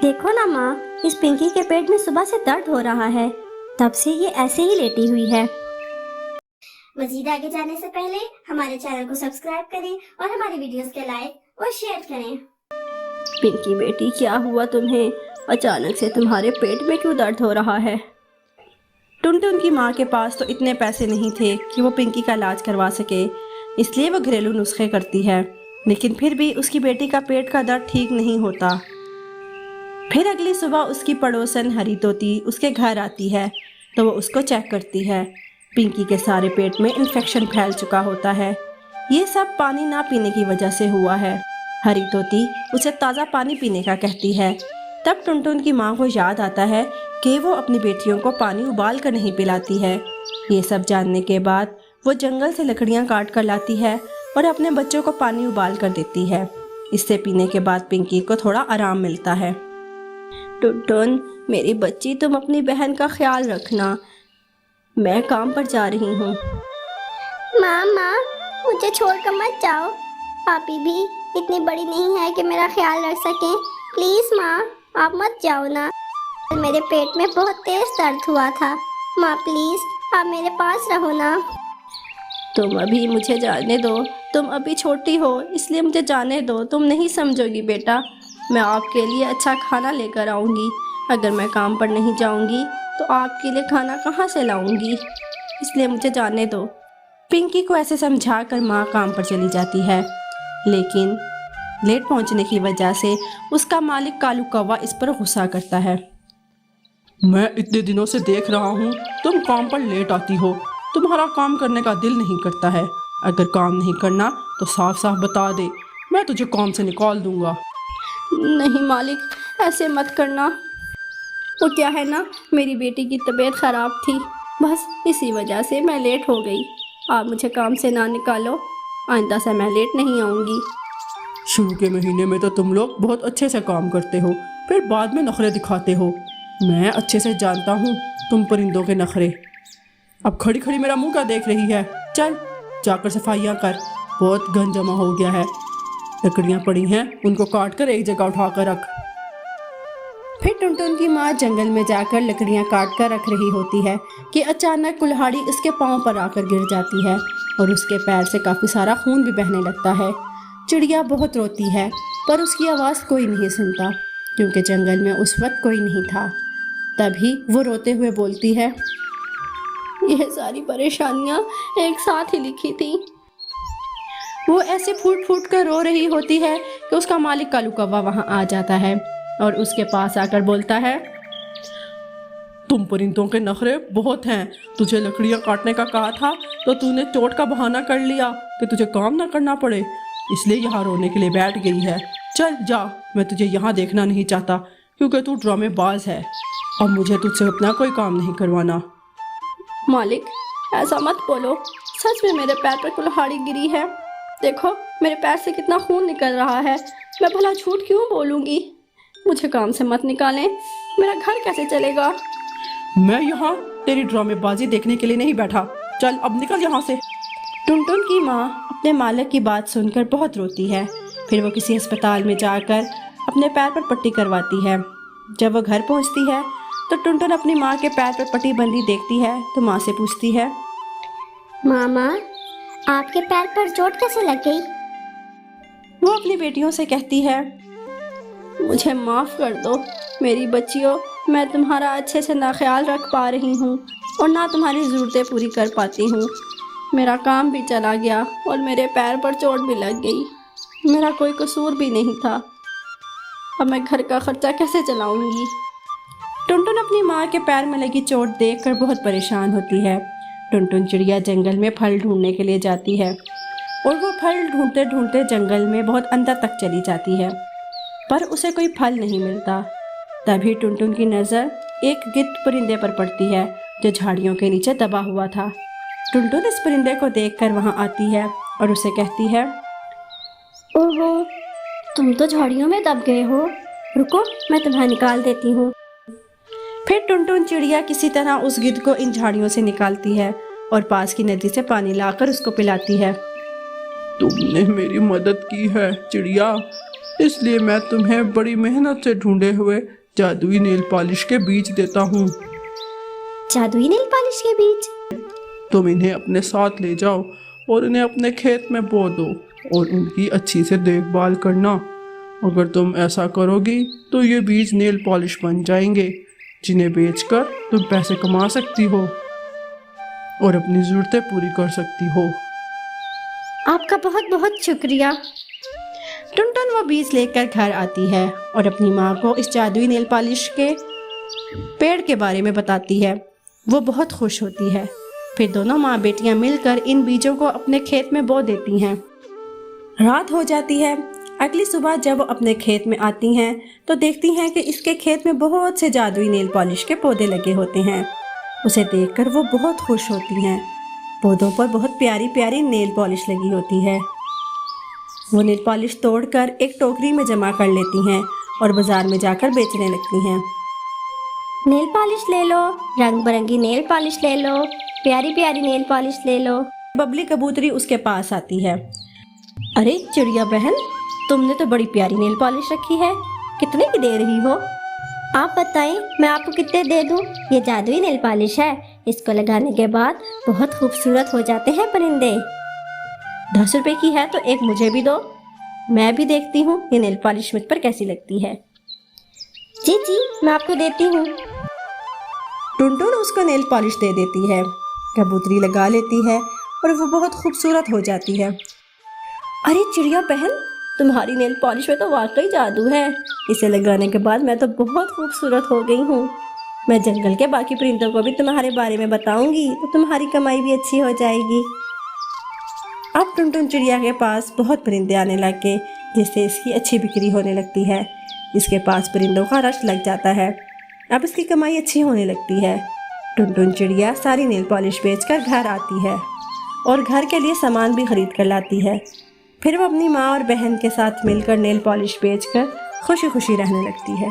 دیکھو نا ماں، اس پنکی کے پیٹ میں صبح سے درد ہو رہا ہے، تب سے یہ ایسے ہی لیٹی ہوئی ہے۔ مزید آگے جانے سے پہلے ہمارے چینل کو سبسکرائب کریں اور ہماری ویڈیوز کے لائک اور شیئر کریں۔ پنکی بیٹی، کیا ہوا تمہیں؟ اچانک سے تمہارے پیٹ میں کیوں درد ہو رہا ہے؟ ٹنٹن کی ماں کے پاس تو اتنے پیسے نہیں تھے کہ وہ پنکی کا علاج کروا سکے، اس لیے وہ گھریلو نسخے کرتی ہے، لیکن پھر بھی اس کی بیٹی کا پیٹ کا درد ٹھیک نہیں ہوتا۔ پھر اگلی صبح اس کی پڑوسن ہری طوطی اس کے گھر آتی ہے تو وہ اس کو چیک کرتی ہے۔ پنکی کے سارے پیٹ میں انفیکشن پھیل چکا ہوتا ہے، یہ سب پانی نہ پینے کی وجہ سے ہوا ہے۔ ہری طوطی اسے تازہ پانی پینے کا کہتی ہے۔ تب ٹنٹن کی ماں کو یاد آتا ہے کہ وہ اپنی بیٹیوں کو پانی ابال کر نہیں پلاتی ہے۔ یہ سب جاننے کے بعد وہ جنگل سے لکڑیاں کاٹ کر لاتی ہے اور اپنے بچوں کو پانی ابال کر دیتی ہے۔ اس سے پینے کے بعد پنکی کو تھوڑا آرام ملتا ہے۔ ٹنٹن میری بچی، تم اپنی بہن کا خیال رکھنا، میں کام پر جا رہی ہوں۔ ماں مجھے چھوڑ کر مت جاؤ، پاپی بھی اتنی بڑی نہیں ہے کہ میرا خیال رکھ سکیں، پلیز ماں آپ مت جاؤ نا، میرے پیٹ میں بہت تیز درد ہوا تھا، ماں پلیز آپ میرے پاس رہو نا۔ تم ابھی مجھے جانے دو، تم ابھی چھوٹی ہو اس لیے مجھے جانے دو، تم نہیں سمجھو گی بیٹا، میں آپ کے لیے اچھا کھانا لے کر آؤں گی، اگر میں کام پر نہیں جاؤں گی تو آپ کے لیے کھانا کہاں سے لاؤں گی، اس لیے مجھے جانے دو۔ پنکی کو ایسے سمجھا کر ماں کام پر چلی جاتی ہے، لیکن لیٹ پہنچنے کی وجہ سے اس کا مالک کالو کوا اس پر غصہ کرتا ہے۔ میں اتنے دنوں سے دیکھ رہا ہوں تم کام پر لیٹ آتی ہو، تمہارا کام کرنے کا دل نہیں کرتا ہے، اگر کام نہیں کرنا تو صاف صاف بتا دے، میں تجھے کام سے نکال دوں گا۔ نہیں مالک، ایسے مت کرنا، وہ کیا ہے نا، میری بیٹی کی طبیعت خراب تھی، بس اسی وجہ سے میں لیٹ ہو گئی، آپ مجھے کام سے نہ نکالو، آئندہ سے میں لیٹ نہیں آؤں گی۔ شروع کے مہینے میں تو تم لوگ بہت اچھے سے کام کرتے ہو، پھر بعد میں نخرے دکھاتے ہو، میں اچھے سے جانتا ہوں تم پرندوں کے نخرے۔ اب کھڑی کھڑی میرا منہ کا دیکھ رہی ہے، چل جا کر صفائیاں کر، بہت گند جمع ہو گیا ہے، لکڑیاں پڑی ہیں ان کو کاٹ کر ایک جگہ اٹھا کر رکھ۔ پھر ٹنٹن کی ماں جنگل میں جا کر لکڑیاں کاٹ کر رکھ رہی ہوتی ہے کہ اچانک کلہاڑی اس کے پاؤں پر آ کر گر جاتی ہے اور اس کے پیر سے کافی سارا خون بھی بہنے لگتا ہے۔ چڑیا بہت روتی ہے پر اس کی آواز کوئی نہیں سنتا کیونکہ جنگل میں اس وقت کوئی نہیں تھا۔ تبھی وہ روتے ہوئے بولتی ہے، یہ ساری پریشانیاں ایک ساتھ ہی لکھی تھی۔ وہ ایسے پھوٹ پھوٹ کر رو رہی ہوتی ہے کہ اس کا مالک کالو کوا وہاں آ جاتا ہے اور اس کے پاس آ کر بولتا ہے، تم پرندوں کے نخرے بہت ہیں، تجھے لکڑیاں کاٹنے کا کہا تھا تو تو نے چوٹ کا بہانہ کر لیا کہ تجھے کام نہ کرنا پڑے، اس لیے یہاں رونے کے لیے بیٹھ گئی ہے، چل جا، میں تجھے یہاں دیکھنا نہیں چاہتا کیونکہ تو ڈرامے باز ہے، اب مجھے تجھ سے اپنا کوئی کام نہیں کروانا۔ مالک ایسا مت بولو، سچ میں میرے پیر پر کلہاڑی گری ہے، دیکھو میرے پیر سے کتنا خون نکل رہا ہے، میں بھلا جھوٹ کیوں بولوں گی، مجھے کام سے مت نکالیں، میرا گھر کیسے چلے گا؟ میں یہاں تیری ڈرامے بازی دیکھنے کے لیے نہیں بیٹھا، چل اب نکل یہاں سے۔ ٹنٹن کی ماں اپنے مالک کی بات سن کر بہت روتی ہے، پھر وہ کسی ہسپتال میں جا کر اپنے پیر پر پٹی کرواتی ہے۔ جب وہ گھر پہنچتی ہے تو ٹنٹن اپنی ماں کے پیر پر پٹی بندھی دیکھتی ہے تو ماں سے پوچھتی ہے، ماما آپ کے پیر پر چوٹ کیسے لگ گئی؟ وہ اپنی بیٹیوں سے کہتی ہے، مجھے معاف کر دو میری بچیوں، میں تمہارا اچھے سے نہ خیال رکھ پا رہی ہوں اور نہ تمہاری ضرورتیں پوری کر پاتی ہوں، میرا کام بھی چلا گیا اور میرے پیر پر چوٹ بھی لگ گئی، میرا کوئی قصور بھی نہیں تھا، اب میں گھر کا خرچہ کیسے چلاؤں گی؟ ٹنٹن اپنی ماں کے پیر میں لگی چوٹ دیکھ کر بہت پریشان ہوتی ہے۔ ٹنٹن چڑیا جنگل میں پھل ڈھونڈنے کے لیے جاتی ہے اور وہ پھل ڈھونڈتے ڈھونڈتے جنگل میں بہت اندر تک چلی جاتی ہے پر اسے کوئی پھل نہیں ملتا۔ تبھی ٹنٹن کی نظر ایک گدھ پرندے پر پڑتی ہے جو جھاڑیوں کے نیچے دبا ہوا تھا۔ ٹنٹن اس پرندے کو دیکھ کر وہاں آتی ہے اور اسے کہتی ہے، اوہو، تم تو جھاڑیوں میں دب گئے ہو، رکو میں تمہیں نکال دیتی ہوں۔ پھر ٹنٹن چڑیا کسی طرح اس گدھ کو ان جھاڑیوں سے نکالتی ہے اور پاس کی ندی سے پانی لا کر اس کو پلاتی ہے۔ تم نے میری مدد کی ہے چڑیا، اس لیے میں تمہیں بڑی محنت سے ڈھونڈے ہوئے جادوئی نیل پالش کے بیج دیتا ہوں۔ جادوئی نیل پالش کے بیج؟ تم انہیں اپنے ساتھ لے جاؤ اور انہیں اپنے کھیت میں بو دو اور ان کی اچھی سے دیکھ بھال کرنا۔ اگر تم ایسا کرو گی تو یہ بیج نیل پالش بن جائیں گے، جنہیں بیچ کر تم پیسے کما سکتی ہو اور اپنی ضرورتیں پوری کر سکتی ہو۔ آپ کا بہت بہت شکریہ۔ ٹنٹن وہ بیج لے کر گھر آتی ہے اور اپنی ماں کو اس جادوئی نیل پالش کے پیڑ کے بارے میں بتاتی ہے۔ وہ بہت خوش ہوتی ہے۔ پھر دونوں ماں بیٹیاں مل کر ان بیجوں کو اپنے کھیت میں بو دیتی ہیں۔ رات ہو جاتی ہے۔ اگلی صبح جب وہ اپنے کھیت میں آتی ہیں تو دیکھتی ہیں کہ اس کے کھیت میں بہت سے جادوئی نیل پالش کے پودے لگے ہوتے ہیں۔ اسے دیکھ کر وہ بہت خوش ہوتی ہیں۔ پودوں پر بہت پیاری پیاری نیل پالش لگی ہوتی ہے۔ وہ نیل پالش توڑ کر ایک ٹوکری میں جمع کر لیتی ہیں اور بازار میں جا کر بیچنے لگتی ہیں۔ نیل پالش لے لو، رنگ برنگی نیل پالش لے لو، پیاری پیاری نیل پالش لے لو۔ ببلی کبوتری اس کے پاس آتی ہے۔ ارے چڑیا بہن، تم نے تو بڑی پیاری نیل پالش رکھی ہے، کتنے کی دے رہی ہو؟ آپ بتائیں میں آپ کو کتنے دے دوں؟ یہ جادوئی نیل پالش ہے، اس کو لگانے کے بعد بہت خوبصورت ہو جاتے ہیں پرندے۔ 10 روپے کی ہے تو ایک مجھے بھی دو، میں بھی دیکھتی ہوں یہ نیل پالش مجھ پر کیسی لگتی ہے۔ جی جی میں آپ کو دیتی ہوں۔ ٹنٹن اس کو نیل پالش دے دیتی ہے۔ کبوتری لگا لیتی ہے اور وہ بہت خوبصورت ہو جاتی ہے۔ ارے چڑیا بہن، تمہاری نیل پالش میں تو واقعی جادو ہے، اسے لگانے کے بعد میں تو بہت خوبصورت ہو گئی ہوں۔ میں جنگل کے باقی پرندوں کو بھی تمہارے بارے میں بتاؤں گی تو تمہاری کمائی بھی اچھی ہو جائے گی۔ اب ٹنٹن چڑیا کے پاس بہت پرندے آنے لگ گئے، جس سے اس کی اچھی بکری ہونے لگتی ہے۔ اس کے پاس پرندوں کا رش لگ جاتا ہے۔ اب اس کی کمائی اچھی ہونے لگتی ہے۔ ٹنٹن چڑیا ساری نیل پالش بیچ کر گھر آتی ہے اور گھر کے لیے سامان بھی خرید کر لاتی ہے۔ پھر وہ اپنی ماں اور بہن کے ساتھ مل کر نیل پالش بیچ کر خوشی خوشی رہنے لگتی ہے۔